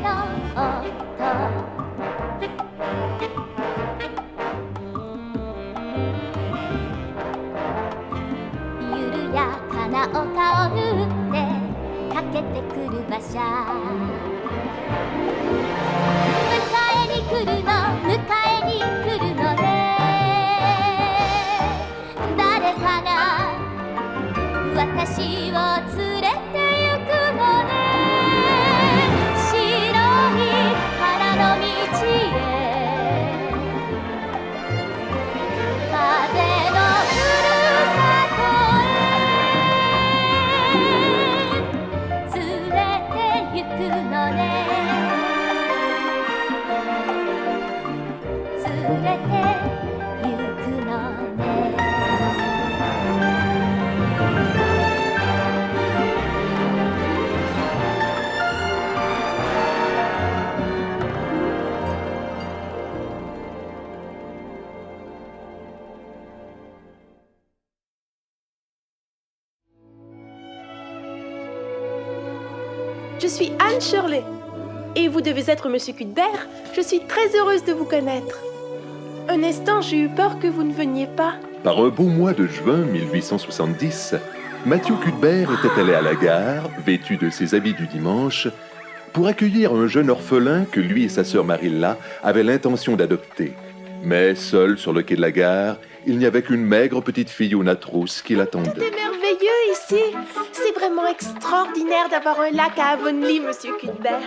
の音緩やかな丘を縫ってかけてくる馬車迎えに来るの迎えに来るのね誰かが私を連れて行くのね白い花の道へ風のふるさとへ連れて行くのね連れて行くのねJe suis Anne Shirley. Et vous devez être Monsieur Cuthbert. Je suis très heureuse de vous connaître. Un instant, j'ai eu peur que vous ne veniez pas. Par un beau mois de juin 1870, Matthew Cuthbert était allé à la gare, vêtu de ses habits du dimanche, pour accueillir un jeune orphelin que lui et sa sœur Marilla avaient l'intention d'adopter. Mais seul sur le quai de la gare, il n'y avait qu'une maigre petite fille aux nattes rousses qui Tout l'attendait. est merveilleux ici. C'est vraiment extraordinaire d'avoir un lac à Avonlea, Monsieur Cuthbert.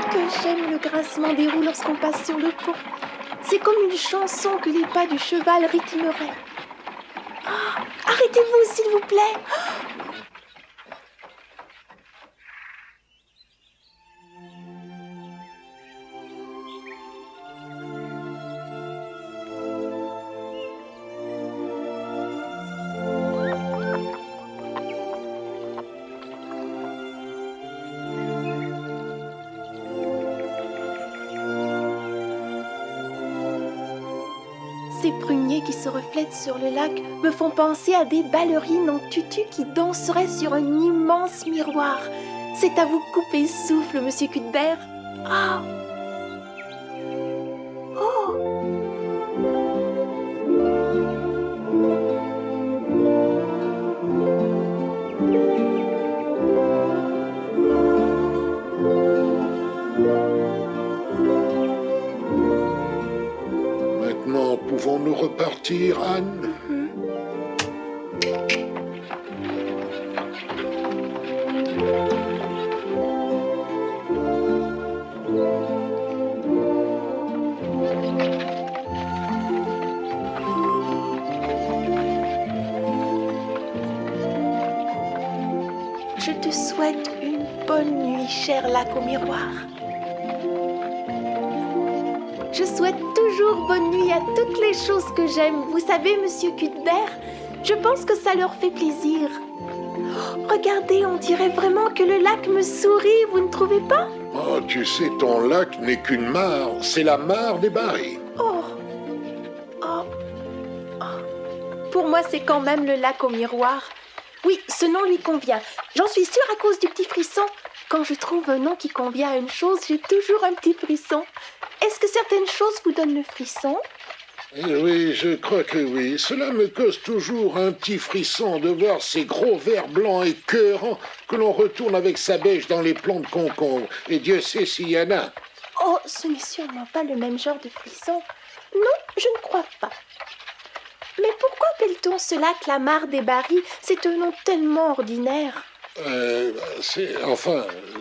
Que j'aime le grincement des roues lorsqu'on passe sur le pont. C'est comme une chanson que les pas du cheval rythmeraient. Ah, arrêtez-vous, s'il vous plaît. Ces pruniers qui se reflètent sur le lac me font penser à des ballerines en tutu qui danseraient sur un immense miroir. C'est à vous couper le souffle, Monsieur Cuthbert. Ah! Oh! Maintenant, pouvons-nous repartir, Anne? Je te souhaite une bonne nuit, cher lac au miroir. Je souhaite toujours bonne nuit à toutes les choses que j'aime. Vous savez, Monsieur Cuthbert, je pense que ça leur fait plaisir. Oh, regardez, on dirait vraiment que le lac me sourit, vous ne trouvez pas? Oh, tu sais, ton lac n'est qu'une mare. C'est la mare des Barry. Oh. Oh. Oh. Pour moi, c'est quand même le lac au miroir. Oui, ce nom lui convient. J'en suis sûre à cause du petit frisson. Quand je trouve un nom qui convient à une chose, j'ai toujours un petit frisson. Est-ce que certaines choses vous donnent le frisson? Eh oui, je crois que oui. Cela me cause toujours un petit frisson de voir ces gros vers blancs écœurants que l'on retourne avec sa bêche dans les plombs de concombre. Et Dieu sait s'il y en a. Oh, ce n'est sûrement pas le même genre de frisson. Non, je ne crois pas. Mais pourquoi appelle-t-on ce lac la mare des Barry? C'est un nom tellement ordinaire.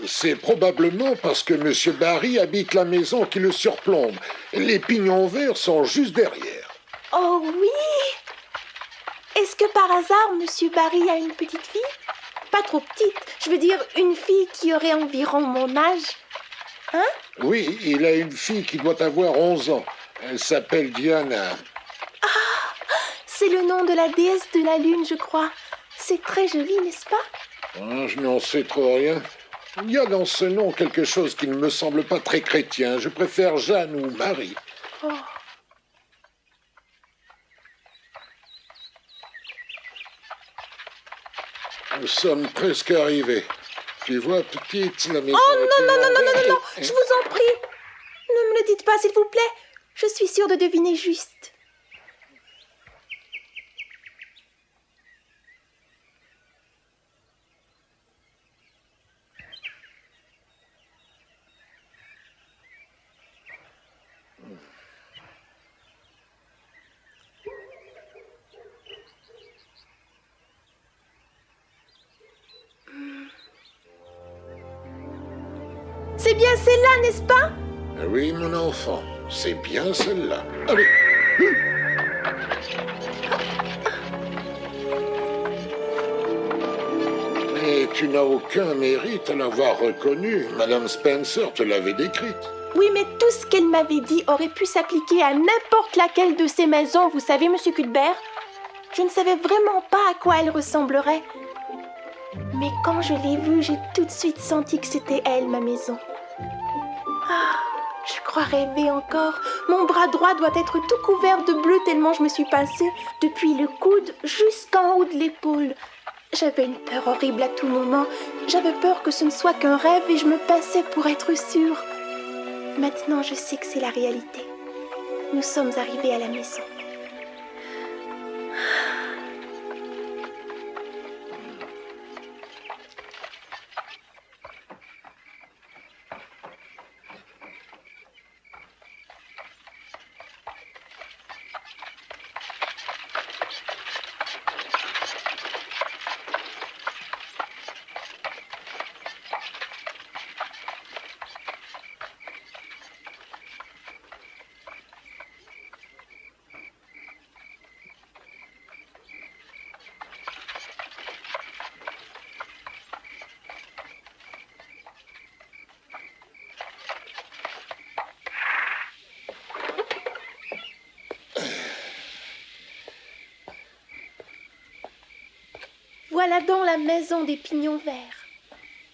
C'est probablement parce que M. Barry habite la maison qui le surplombe. Les pignons verts sont juste derrière. Oh oui! Est-ce que par hasard, M. Barry a une petite fille? Pas trop petite, je veux dire une fille qui aurait environ mon âge. Hein? Oui, il a une fille qui doit avoir 11 ans. Elle s'appelle Diana. C'est le nom de la déesse de la lune, je crois. C'est très joli, n'est-ce pas? Ah, je n'en sais trop rien. Il y a dans ce nom quelque chose qui ne me semble pas très chrétien. Je préfère Jeanne ou Marie. Oh. Nous sommes presque arrivés. Tu vois, petite, la maison... Oh non, non, non, non, non, non, non, je vous en prie. Ne me le dites pas, s'il vous plaît. Je suis sûre de deviner juste. C'est bien celle-là, n'est-ce pas? Oui, mon enfant, c'est bien celle-là. Allez. Mais tu n'as aucun mérite à l'avoir reconnue. Madame Spencer te l'avait décrite. Oui, mais tout ce qu'elle m'avait dit aurait pu s'appliquer à n'importe laquelle de ces maisons, vous savez, Monsieur Cuthbert. Je ne savais vraiment pas à quoi elle ressemblerait. Mais quand je l'ai vue, j'ai tout de suite senti que c'était elle, ma maison. Ah, je crois rêver encore. Mon bras droit doit être tout couvert de bleu tellement je me suis pincée depuis le coude jusqu'en haut de l'épaule. J'avais une peur horrible à tout moment. J'avais peur que ce ne soit qu'un rêve et je me pinçais pour être sûre. Maintenant, je sais que c'est la réalité. Nous sommes arrivés à la maison. Voilà donc la maison des pignons verts.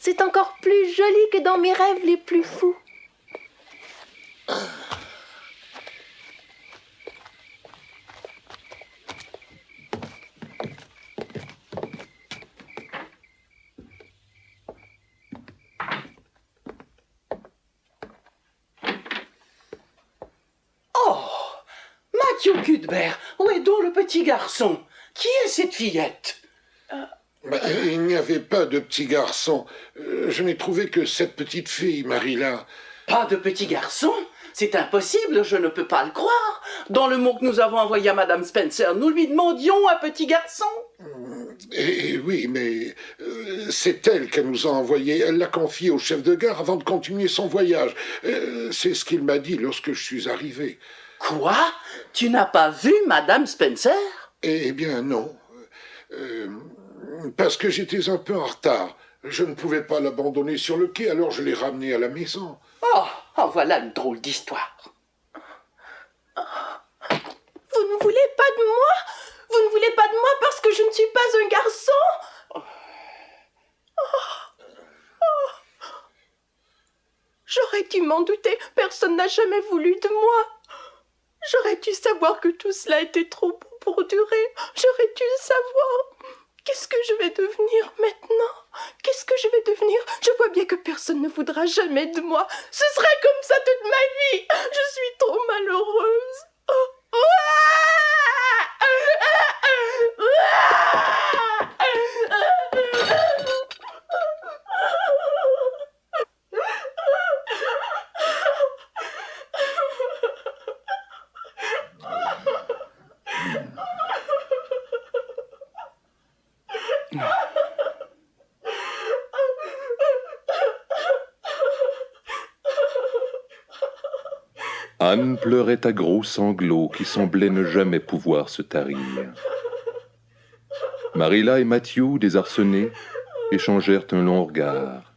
C'est encore plus joli que dans mes rêves les plus fous. Oh, Matthew Cuthbert, où est donc le petit garçon? Qui est cette fillette? Il n'y avait pas de petit garçon. Je n'ai trouvé que cette petite fille, Marie-là. Pas de petit garçon? C'est impossible, je ne peux pas le croire. Dans le mot que nous avons envoyé à Madame Spencer, nous lui demandions un petit garçon. Et oui, mais c'est elle qu'elle nous a envoyé. Elle l'a confié au chef de gare avant de continuer son voyage. C'est ce qu'il m'a dit lorsque je suis arrivé. Quoi? Tu n'as pas vu Madame Spencer? Eh bien, non. Parce que j'étais un peu en retard. Je ne pouvais pas l'abandonner sur le quai, alors je l'ai ramenée à la maison. Oh, voilà une drôle d'histoire. Vous ne voulez pas de moi? Vous ne voulez pas de moi parce que je ne suis pas un garçon? J'aurais dû m'en douter. Personne n'a jamais voulu de moi. J'aurais dû savoir que tout cela était trop beau pour durer. J'aurais dû le savoir. Qu'est-ce que je vais devenir maintenant? Qu'est-ce que je vais devenir? Je vois bien que personne ne voudra jamais de moi. Ce serait comme ça toute ma vie. Je suis trop malheureuse. Anne pleurait à gros sanglots qui semblaient ne jamais pouvoir se tarir. Marilla et Matthew, désarçonnés, échangèrent un long regard.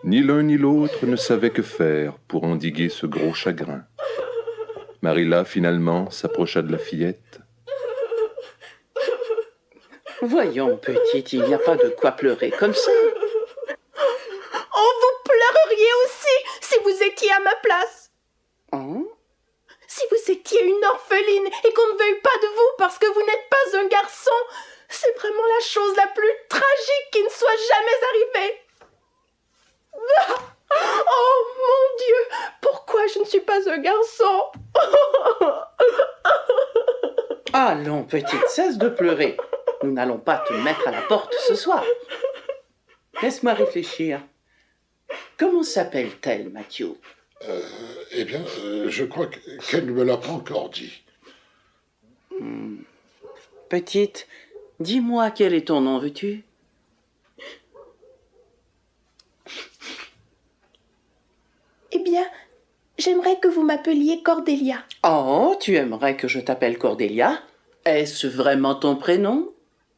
Ni l'un ni l'autre ne savait que faire pour endiguer ce gros chagrin. Marilla, finalement, s'approcha de la fillette. Voyons, petite, il n'y a pas de quoi pleurer comme ça. Oh, vous pleureriez aussi si vous étiez à ma place. Hein? Si vous étiez une orpheline et qu'on ne veuille pas de vous parce que vous n'êtes pas un garçon, c'est vraiment la chose la plus tragique qui ne soit jamais arrivée. Oh mon Dieu, pourquoi je ne suis pas un garçon? Allons, petite, cesse de pleurer. Nous n'allons pas te mettre à la porte ce soir. Laisse-moi réfléchir. Comment s'appelle-t-elle, Mathieu? Eh bien, je crois qu'elle ne me l'a pas encore dit. Petite, dis-moi quel est ton nom, veux-tu? Eh bien, j'aimerais que vous m'appeliez Cordelia. Oh, tu aimerais que je t'appelle Cordelia? Est-ce vraiment ton prénom?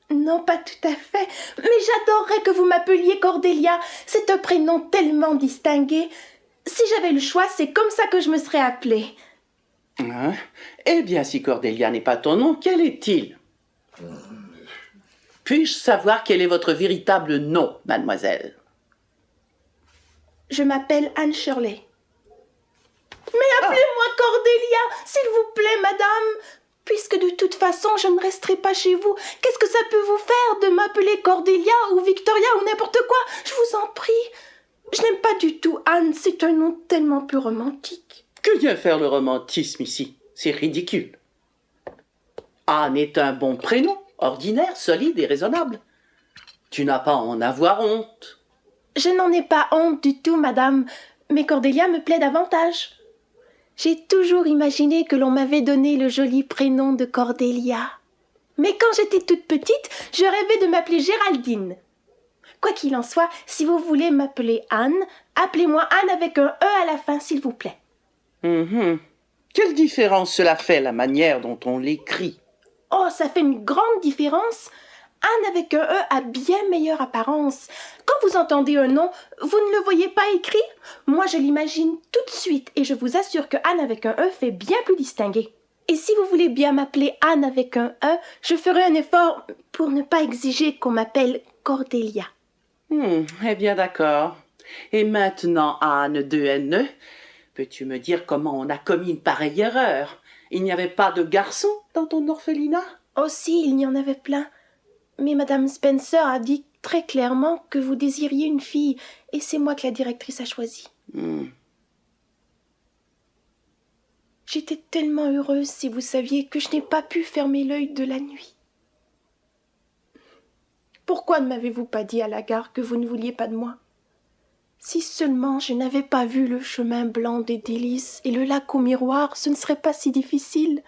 Non, pas tout à fait, mais j'adorerais que vous m'appeliez Cordelia. C'est un prénom tellement distingué. Si j'avais le choix, c'est comme ça que je me serais appelée. Hein? Eh bien, si Cordelia n'est pas ton nom, quel est-il? Puis-je savoir quel est votre véritable nom, mademoiselle? Je m'appelle Anne Shirley. Mais appelez-moi Cordelia, s'il vous plaît, madame. Puisque de toute façon, je ne resterai pas chez vous, qu'est-ce que ça peut vous faire de m'appeler Cordelia ou Victoria ou n'importe quoi? Je vous en prie. Je n'aime pas du tout Anne, c'est un nom tellement plus romantique. Que vient faire le romantisme ici? C'est ridicule. Anne est un bon prénom, ordinaire, solide et raisonnable. Tu n'as pas à en avoir honte. Je n'en ai pas honte du tout, madame, mais Cordelia me plaît davantage. J'ai toujours imaginé que l'on m'avait donné le joli prénom de Cordelia. Mais quand j'étais toute petite, je rêvais de m'appeler Géraldine. Quoi qu'il en soit, si vous voulez m'appeler Anne, appelez-moi Anne avec un E à la fin, s'il vous plaît. Quelle différence cela fait, la manière dont on l'écrit? Oh, ça fait une grande différence. Anne avec un E a bien meilleure apparence. Quand vous entendez un nom, vous ne le voyez pas écrit? Moi, je l'imagine tout de suite et je vous assure que Anne avec un E fait bien plus distingué. Et si vous voulez bien m'appeler Anne avec un E, je ferai un effort pour ne pas exiger qu'on m'appelle Cordelia. Eh bien, d'accord. Et maintenant, Anne de N, peux-tu me dire comment on a commis une pareille erreur? Il n'y avait pas de garçon dans ton orphelinat? Oh si, il y en avait plein. Mais Madame Spencer a dit très clairement que vous désiriez une fille, et c'est moi que la directrice a choisi. J'étais tellement heureuse si vous saviez que je n'ai pas pu fermer l'œil de la nuit. Pourquoi ne m'avez-vous pas dit à la gare que vous ne vouliez pas de moi? Si seulement je n'avais pas vu le chemin blanc des délices et le lac aux miroirs, ce ne serait pas si difficile.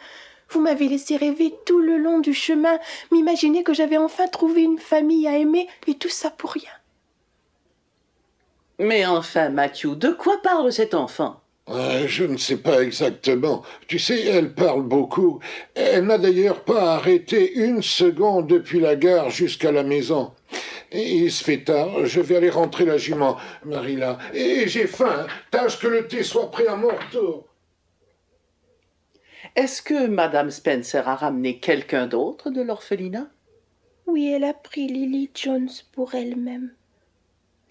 Vous m'avez laissé rêver tout le long du chemin, m'imaginer que j'avais enfin trouvé une famille à aimer, et tout ça pour rien. Mais enfin, Mathieu, de quoi parle cet enfant? Je ne sais pas exactement. Tu sais, elle parle beaucoup. Elle n'a d'ailleurs pas arrêté une seconde depuis la gare jusqu'à la maison. Et il se fait tard, je vais aller rentrer la jument, Marilla. Et j'ai faim, tâche que le thé soit prêt à mon retour. Est-ce que Madame Spencer a ramené quelqu'un d'autre de l'orphelinat? Oui, elle a pris Lily Jones pour elle-même.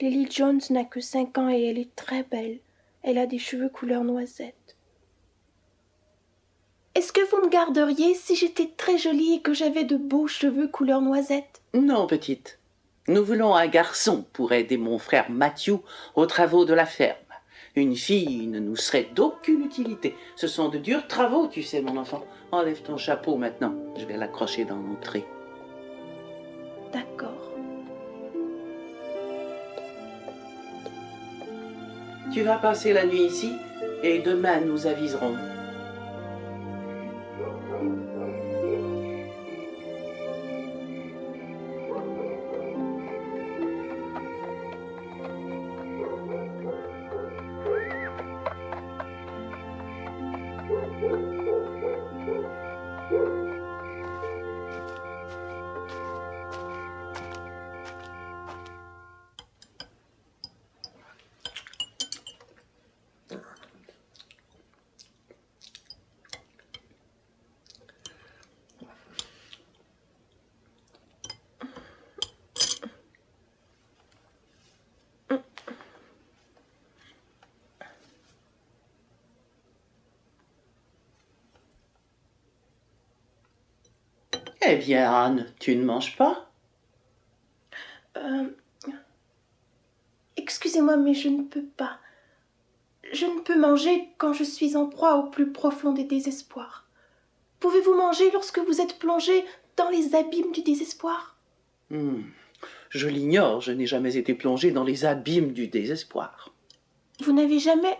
Lily Jones n'a que 5 ans et elle est très belle. Elle a des cheveux couleur noisette. Est-ce que vous me garderiez si j'étais très jolie et que j'avais de beaux cheveux couleur noisette? Non, petite. Nous voulons un garçon pour aider mon frère Mathieu aux travaux de la ferme. Une fille ne nous serait d'aucune utilité. Ce sont de durs travaux, tu sais, mon enfant. Enlève ton chapeau maintenant. Je vais l'accrocher dans l'entrée. D'accord. Tu vas passer la nuit ici et demain nous aviserons. Eh bien, Anne, tu ne manges pas? Excusez-moi, mais je ne peux pas. Je ne peux manger quand je suis en proie au plus profond des désespoirs. Pouvez-vous manger lorsque vous êtes plongé dans les abîmes du désespoir? Je l'ignore, je n'ai jamais été plongé dans les abîmes du désespoir. Vous n'avez jamais...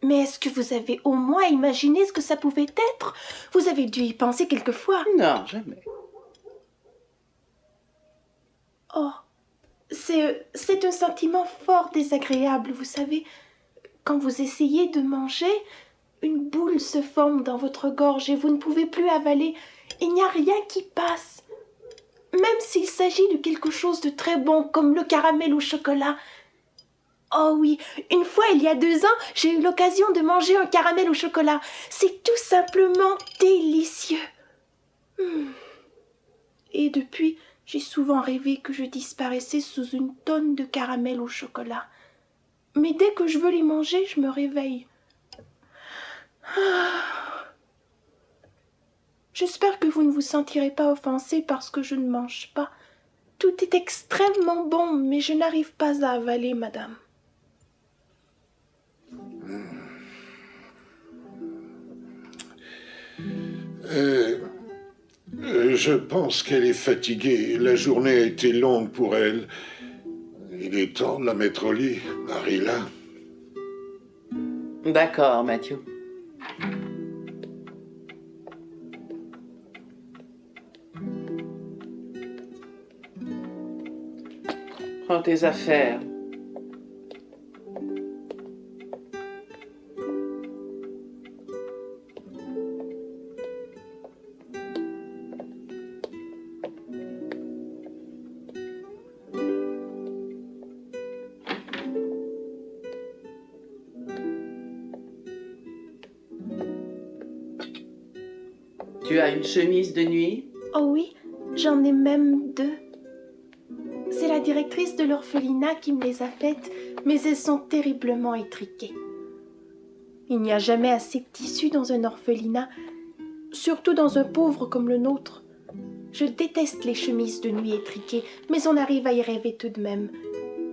Mais est-ce que vous avez au moins imaginé ce que ça pouvait être? Vous avez dû y penser quelquefois. Non, jamais. Oh, c'est un sentiment fort désagréable, vous savez. Quand vous essayez de manger, une boule se forme dans votre gorge et vous ne pouvez plus avaler. Il n'y a rien qui passe. Même s'il s'agit de quelque chose de très bon, comme le caramel au chocolat. Oh oui, une fois, il y a 2 ans, j'ai eu l'occasion de manger un caramel au chocolat. C'est tout simplement délicieux. Et depuis, j'ai souvent rêvé que je disparaissais sous une tonne de caramel au chocolat. Mais dès que je veux les manger, je me réveille. J'espère que vous ne vous sentirez pas offensé parce que je ne mange pas. Tout est extrêmement bon, mais je n'arrive pas à avaler, madame. Je pense qu'elle est fatiguée. La journée a été longue pour elle. Il est temps de la mettre au lit, Marilla. D'accord, Matthew. Prends tes affaires. Tu as une chemise de nuit? Oh oui, j'en ai même 2. C'est la directrice de l'orphelinat qui me les a faites, mais elles sont terriblement étriquées. Il n'y a jamais assez de tissu dans un orphelinat, surtout dans un pauvre comme le nôtre. Je déteste les chemises de nuit étriquées, mais on arrive à y rêver tout de même,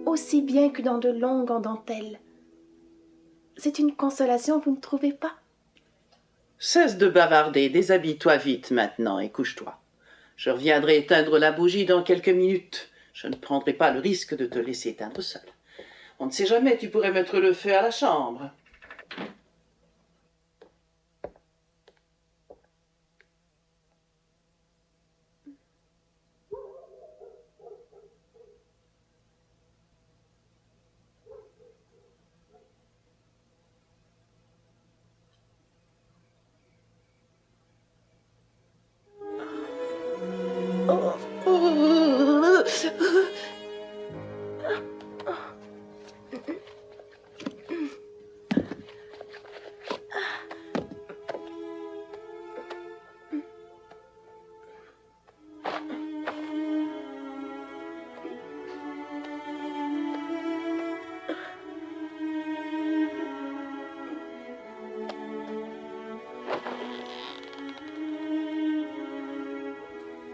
aussi bien que dans de longues en dentelle. C'est une consolation, vous ne trouvez pas? Cesse de bavarder, déshabille-toi vite maintenant et couche-toi. Je reviendrai éteindre la bougie dans quelques minutes. Je ne prendrai pas le risque de te laisser éteindre seul. On ne sait jamais, tu pourrais mettre le feu à la chambre.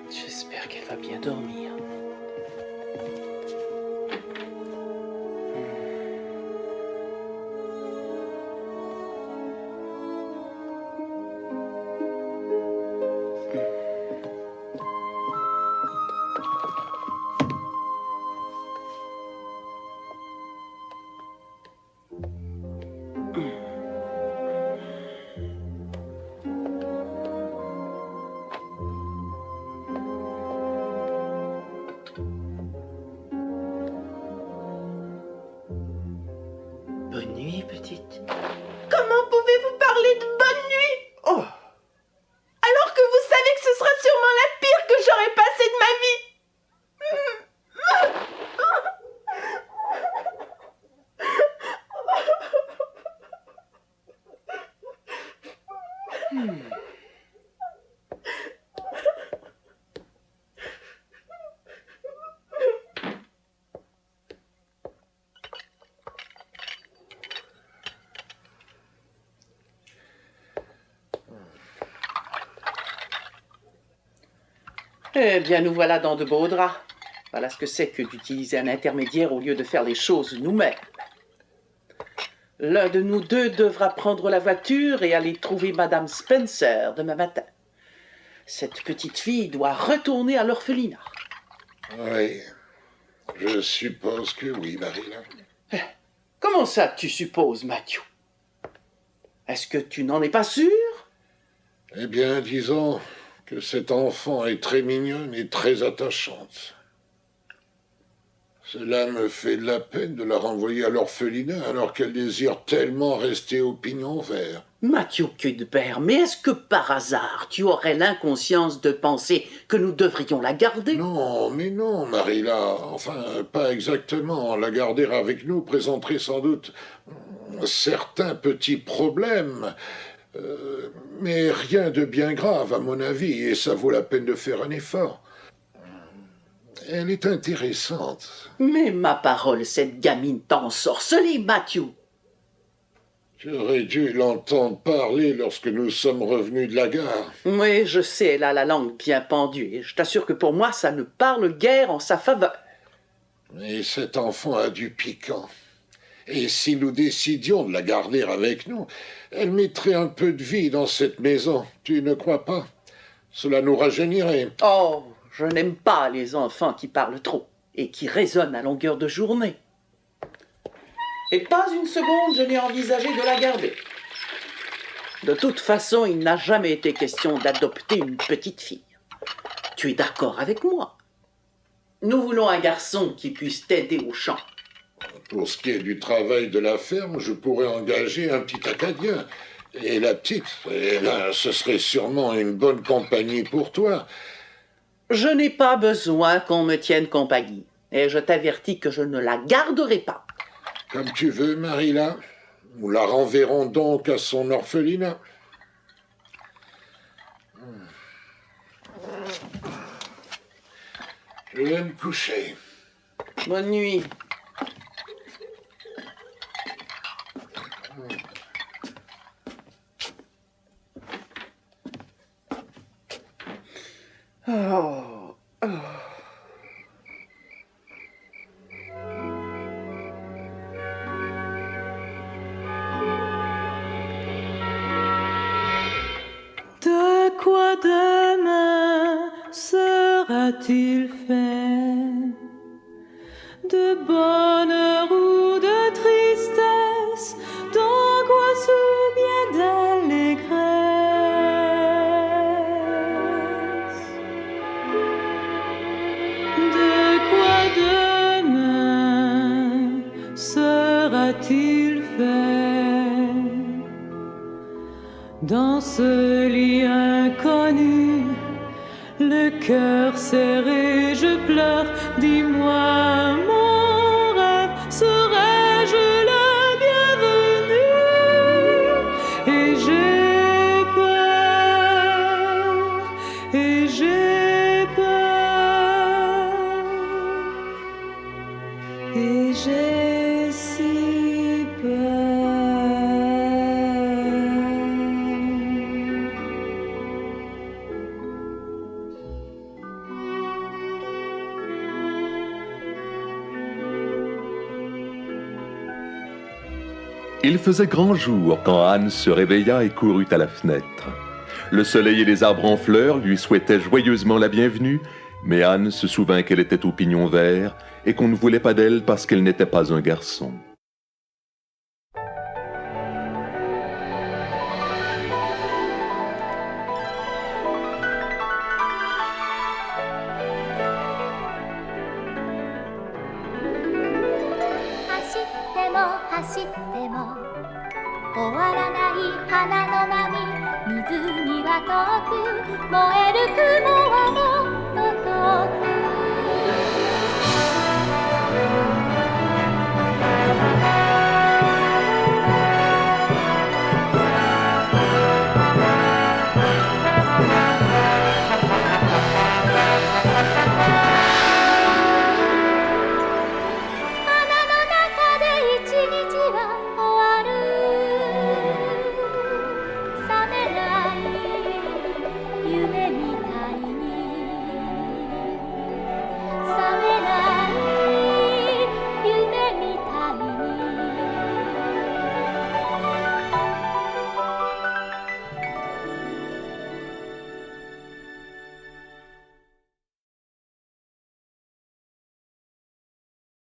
J'espère qu'elle va bien dormir. Bonne nuit, petite. Comment pouvez-vous parler de bonne nuit Oh! alors que vous savez que ce sera sûrement la pire que j'aurai passée de ma vie? Eh bien, nous voilà dans de beaux draps. Voilà ce que c'est que d'utiliser un intermédiaire au lieu de faire les choses nous-mêmes. L'un de nous deux devra prendre la voiture et aller trouver Madame Spencer demain matin. Cette petite fille doit retourner à l'orphelinat. Oui, je suppose que oui, Marie-là. Comment ça, tu supposes, Matthew? Est-ce que tu n'en es pas sûr? Eh bien, disons que cette enfant est très mignonne et très attachante. Cela me fait de la peine de la renvoyer à l'orphelinat alors qu'elle désire tellement rester au pignon vert. Matthew Cuthbert, mais est-ce que par hasard tu aurais l'inconscience de penser que nous devrions la garder? Non, mais non, Marie-là. Enfin, pas exactement. La garder avec nous présenterait sans doute certains petits problèmes. Mais rien de bien grave, à mon avis, et ça vaut la peine de faire un effort. Elle est intéressante. Mais ma parole, cette gamine t'a ensorcelé, Matthew. J'aurais dû l'entendre parler lorsque nous sommes revenus de la gare. Oui, je sais, elle a la langue bien pendue, et je t'assure que pour moi, ça ne parle guère en sa faveur. Mais cet enfant a du piquant. Et si nous décidions de la garder avec nous, elle mettrait un peu de vie dans cette maison. Tu ne crois pas? Cela nous rajeunirait. Oh, je n'aime pas les enfants qui parlent trop et qui raisonnent à longueur de journée. Et pas une seconde, je n'ai envisagé de la garder. De toute façon, il n'a jamais été question d'adopter une petite fille. Tu es d'accord avec moi? Nous voulons un garçon qui puisse t'aider au champ. Pour ce qui est du travail de la ferme, je pourrais engager un petit Acadien. Et la petite, eh là, ce serait sûrement une bonne compagnie pour toi. Je n'ai pas besoin qu'on me tienne compagnie. Et je t'avertis que je ne la garderai pas. Comme tu veux, Marie-là. Nous la renverrons donc à son orphelinat. Je vais me coucher. Bonne nuit. Oh. De quoi demain sera-t-il fait? De bonheur ou de tristesse, d'angoisse ou bien d'allégresse? De quoi demain sera-t-il fait? Dans ce lit inconnu, le cœur serré, je pleure. Dis-moi, mon rêve, serais-je le bienvenu? Et j'ai peur, et j'ai peur, et j'ai si peur. Il faisait grand jour quand Anne se réveilla et courut à la fenêtre. Le soleil et les arbres en fleurs lui souhaitaient joyeusement la bienvenue, mais Anne se souvint qu'elle était au pignon vert et qu'on ne voulait pas d'elle parce qu'elle n'était pas un garçon.